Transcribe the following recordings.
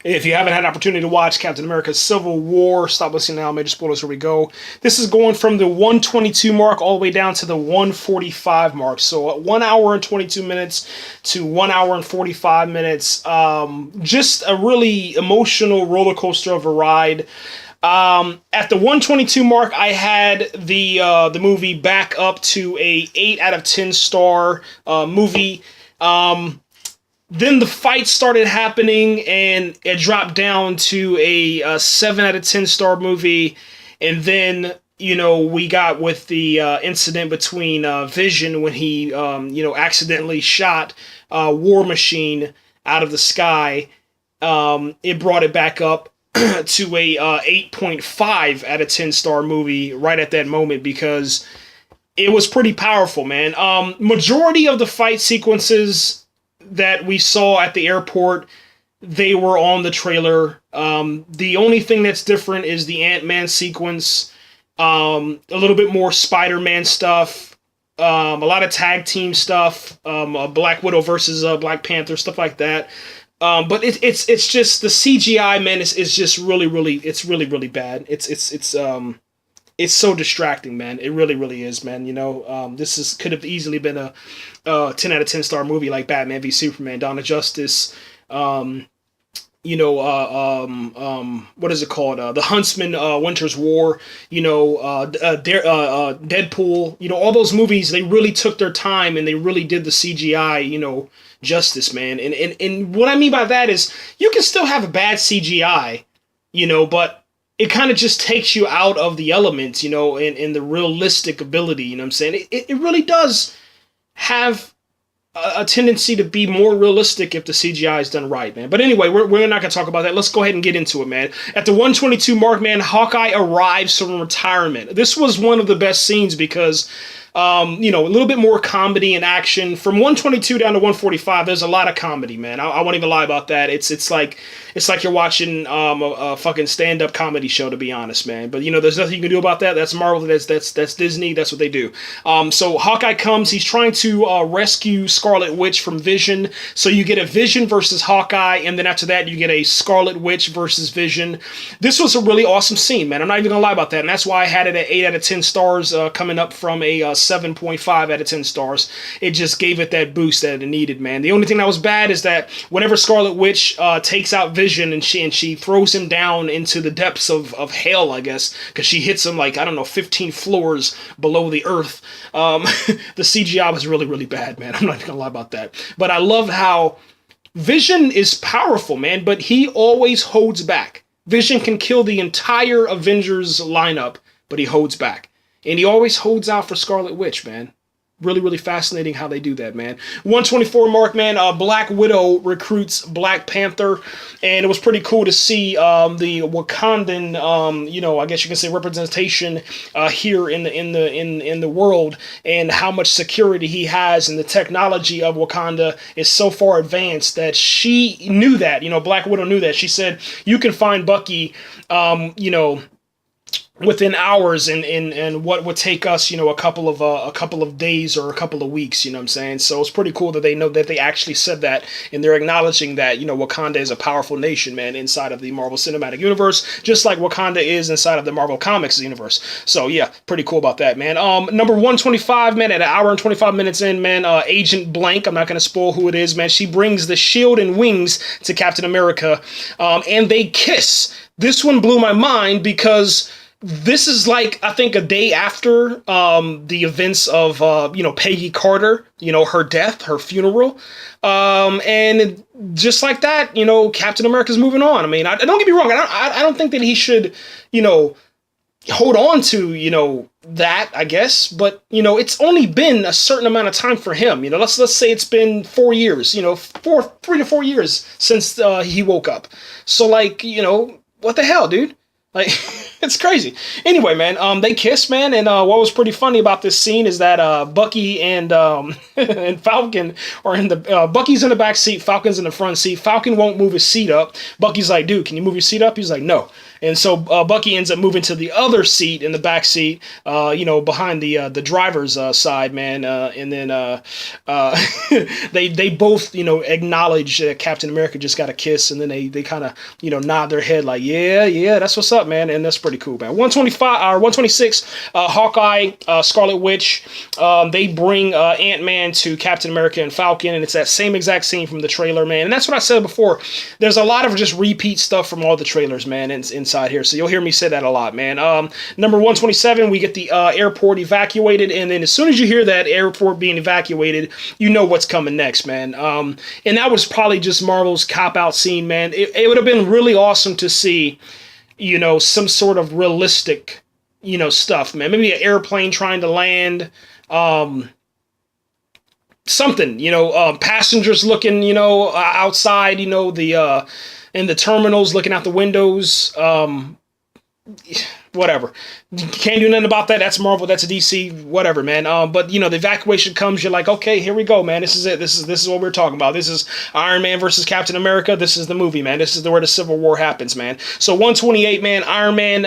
If you haven't had an opportunity to watch Captain America Civil War, stop listening now. Major spoilers, here we go. This is going from the 122 mark all the way down to the 145 mark. So 1 hour and 22 minutes to 1 hour and 45 minutes. Just a really emotional roller coaster of a ride. At the 122 mark, I had the movie back up to a 8 out of 10 star movie. Then the fight started happening, and it dropped down to a 7 out of 10 star movie. And then, we got with the incident between Vision when he, accidentally shot War Machine out of the sky. It brought it back up to a 8.5 out of 10 star movie right at that moment, because it was pretty powerful, man. Majority of the fight sequences that we saw at the airport, they were on the trailer. The only thing that's different is the Ant-Man sequence, a little bit more Spider-Man stuff, a lot of tag team stuff, Black Widow versus Black Panther, stuff like that. But it's just the CGI, man, is just really bad. It's so distracting, man. It really is, man. This could have easily been a 10 out of 10 star movie like Batman v Superman, Dawn of Justice. What is it called? The Huntsman, Winter's War. Deadpool. All those movies, they really took their time and they really did the CGI. Justice, man. And what I mean by that is you can still have a bad CGI, but it kind of just takes you out of the elements, and the realistic ability, you know what I'm saying? It really does have a tendency to be more realistic if the CGI is done right, man. But anyway, we're not going to talk about that. Let's go ahead and get into it, man. At the 122 mark, man, Hawkeye arrives from retirement. This was one of the best scenes because a little bit more comedy and action. From 122 down to 145, there's a lot of comedy, man. I won't even lie about that. It's like you're watching a fucking stand-up comedy show, to be honest, man. But there's nothing you can do about that. That's Marvel. That's Disney. That's what they do. So Hawkeye comes. He's trying to rescue Scarlet Witch from Vision. So you get a Vision versus Hawkeye, and then after that you get a Scarlet Witch versus Vision. This was a really awesome scene, man. I'm not even gonna lie about that, and that's why I had it at 8 out of 10 stars, coming up from a 7.5 out of 10 stars. It just gave it that boost that it needed, man. The only thing that was bad is that whenever Scarlet Witch takes out Vision and she throws him down into the depths of hell, I guess, because she hits him 15 floors below the earth. The CGI was really bad, man. I'm not gonna lie about that. But I love how Vision is powerful, man, but he always holds back. Vision can kill the entire Avengers lineup, but he holds back. And he always holds out for Scarlet Witch, man. Really fascinating how they do that, man. 124 mark, man. Black Widow recruits Black Panther, and it was pretty cool to see the Wakandan, I guess you can say representation here in the world, and how much security he has, and the technology of Wakanda is so far advanced that she knew that. Black Widow knew that. She said you can find Bucky, within hours, and what would take us, a couple of days or a couple of weeks, you know what I'm saying? So it's pretty cool that they know that they actually said that, and they're acknowledging that, Wakanda is a powerful nation, man, inside of the Marvel Cinematic Universe, just like Wakanda is inside of the Marvel Comics universe. So yeah, pretty cool about that, man. Number 125, man, at an hour and 25 minutes in, man, Agent Blank, I'm not going to spoil who it is, man, she brings the shield and wings to Captain America, and they kiss. This one blew my mind because this is I think a day after the events of, Peggy Carter, her death, her funeral. And just like that, Captain America's moving on. I mean, don't get me wrong. I don't think that he should, hold on to, that, I guess. But, it's only been a certain amount of time for him. Let's say it's been 4 years, 3 to 4 years since he woke up. So what the hell, dude? It's crazy. Anyway, man, they kiss, man, and what was pretty funny about this scene is that Bucky and and Falcon are in the Bucky's in the back seat, Falcon's in the front seat. Falcon won't move his seat up. Bucky's like, dude, can you move your seat up? He's like, no. And so Bucky ends up moving to the other seat in the back seat, behind the driver's side, man. And then they both acknowledge that Captain America just got a kiss, and then they kind of nod their head like, yeah, that's what's up, man. And that's pretty cool, man. 125 or 126, Hawkeye, Scarlet Witch, they bring Ant-Man to Captain America and Falcon, and it's that same exact scene from the trailer, man. And that's what I said before. There's a lot of just repeat stuff from all the trailers, man, inside here. So you'll hear me say that a lot, man. Number 127, we get the airport evacuated, and then as soon as you hear that airport being evacuated, you know what's coming next, man. And that was probably just Marvel's cop-out scene, man. It would have been really awesome to see, some sort of realistic, stuff, man. Maybe an airplane trying to land, something, passengers looking, outside, the in the terminals looking out the windows, whatever. Can't do nothing about that. That's Marvel. That's a DC. Whatever, man. But the evacuation comes. You're like, okay, here we go, man. This is it. This is what we're talking about. This is Iron Man versus Captain America. This is the movie, man. This is where the Civil War happens, man. So 128, man. Iron Man,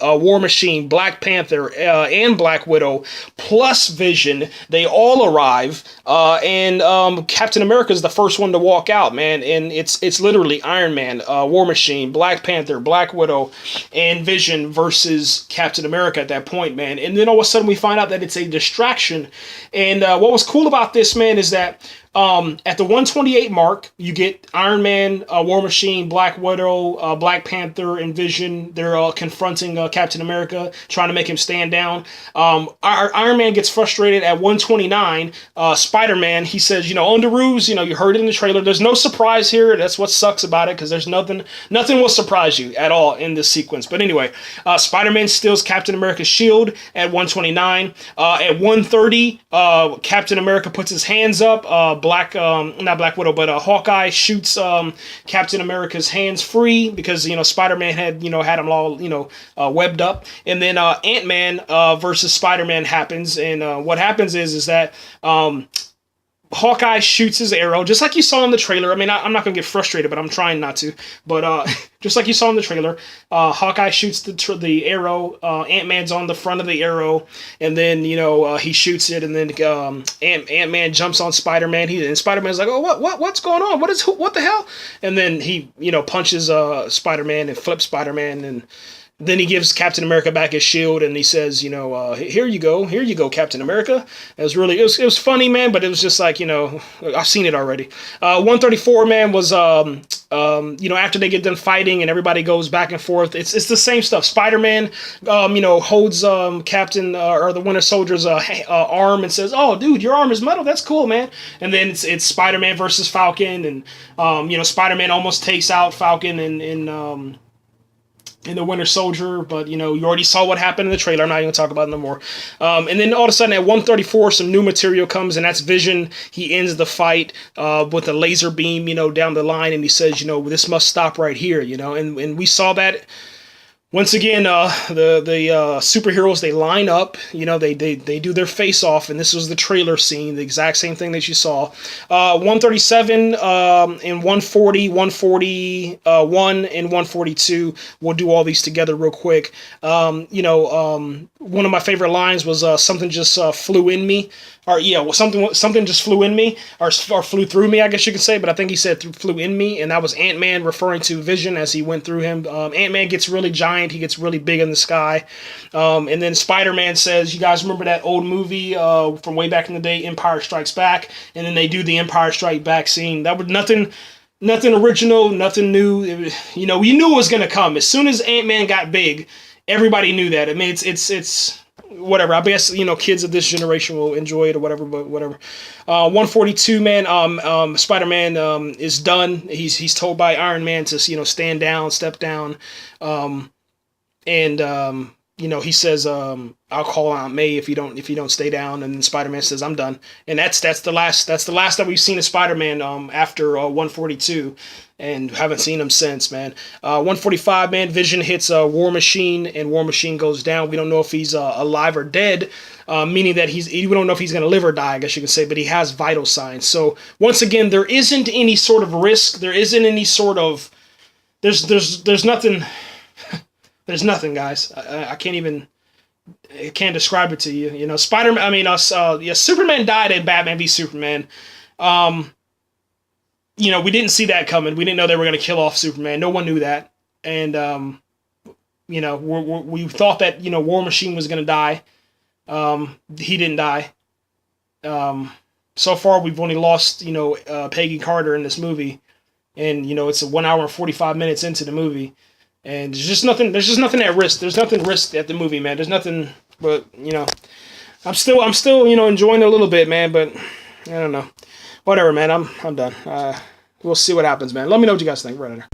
War Machine, Black Panther, and Black Widow, plus Vision. They all arrive, and Captain America is the first one to walk out, man. And it's literally Iron Man, War Machine, Black Panther, Black Widow, and Vision versus Captain America at that point, man. And then all of a sudden we find out that it's a distraction. And what was cool about this, man, is that at the 128 mark, you get Iron Man, War Machine, Black Widow, Black Panther, and Vision. They're confronting Captain America, trying to make him stand down. Iron Man gets frustrated at 129. Spider-Man, he says, on the ruse, you heard it in the trailer. There's no surprise here. That's what sucks about it, because there's nothing will surprise you at all in this sequence. But anyway, Spider-Man steals Captain America's shield at 129. At 130, Captain America puts his hands up. Not Black Widow, but Hawkeye shoots Captain America's hands free because Spider-Man had had him all webbed up, and then Ant-Man versus Spider-Man happens, and what happens is that Hawkeye shoots his arrow, just like you saw in the trailer. I mean, I'm not going to get frustrated, but I'm trying not to. But just like you saw in the trailer, Hawkeye shoots the arrow. Ant-Man's on the front of the arrow, and then, he shoots it, and then Ant-Man jumps on Spider-Man. And Spider-Man's like, oh, what's going on? What the hell? And then he, punches Spider-Man and flips Spider-Man, and then he gives Captain America back his shield, and he says, here you go, Captain America. It was funny, man, but it was just like, I've seen it already. 134, man, was, after they get done fighting and everybody goes back and forth, it's the same stuff. Spider-Man, holds Captain or the Winter Soldier's arm and says, oh, dude, your arm is metal. That's cool, man. And then it's Spider-Man versus Falcon, and Spider-Man almost takes out Falcon in the Winter Soldier, but you already saw what happened in the trailer. I'm not even gonna talk about it no more. And then all of a sudden at 134, some new material comes, and that's Vision. He ends the fight with a laser beam, down the line, and he says, this must stop right here, and we saw that. Once again, the superheroes, they line up, they do their face off, and this was the trailer scene, the exact same thing that you saw. 137 and 140, 141 and 142. We'll do all these together real quick. One of my favorite lines was something just flew in me. Something just flew in me, or flew through me, I guess you could say, but I think he said flew in me, and that was Ant-Man referring to Vision as he went through him. Ant-Man gets really giant, he gets really big in the sky, and then Spider-Man says, you guys remember that old movie from way back in the day, Empire Strikes Back, and then they do the Empire Strike Back scene. That was nothing original, nothing new. You knew it was going to come. As soon as Ant-Man got big, everybody knew that. I mean, it's whatever. I guess, kids of this generation will enjoy it or whatever, but whatever. 142, man, Spider-Man is done. He's told by Iron Man to, stand down, step down. He says, I'll call Aunt May if you don't stay down. And then Spider-Man says, I'm done. And that's the last that we've seen of Spider-Man after 142. And haven't seen him since, man. 145, man, Vision hits War Machine, and War Machine goes down. We don't know if he's alive or dead, meaning that we don't know if he's going to live or die, I guess you could say, but he has vital signs. So, once again, there isn't any sort of risk. There isn't any sort of... There's nothing... There's nothing, guys. I can't even. I can't describe it to you. You know, Spider-Man. I mean, yeah, Superman died in Batman v Superman. Um, you know, we didn't see that coming. We didn't know they were going to kill off Superman. No one knew that. And you know, we thought that, you know, War Machine was going to die. He didn't die. So far, we've only lost, you know, Peggy Carter in this movie, and you know, it's a 1 hour and 45 minutes into the movie, and there's just nothing. There's just nothing at risk. There's nothing risked at the movie, man. There's nothing. But you know, I'm still, you know, enjoying it a little bit, man. But I don't know. Whatever, man. I'm done. We'll see what happens, man. Let me know what you guys think. Right later.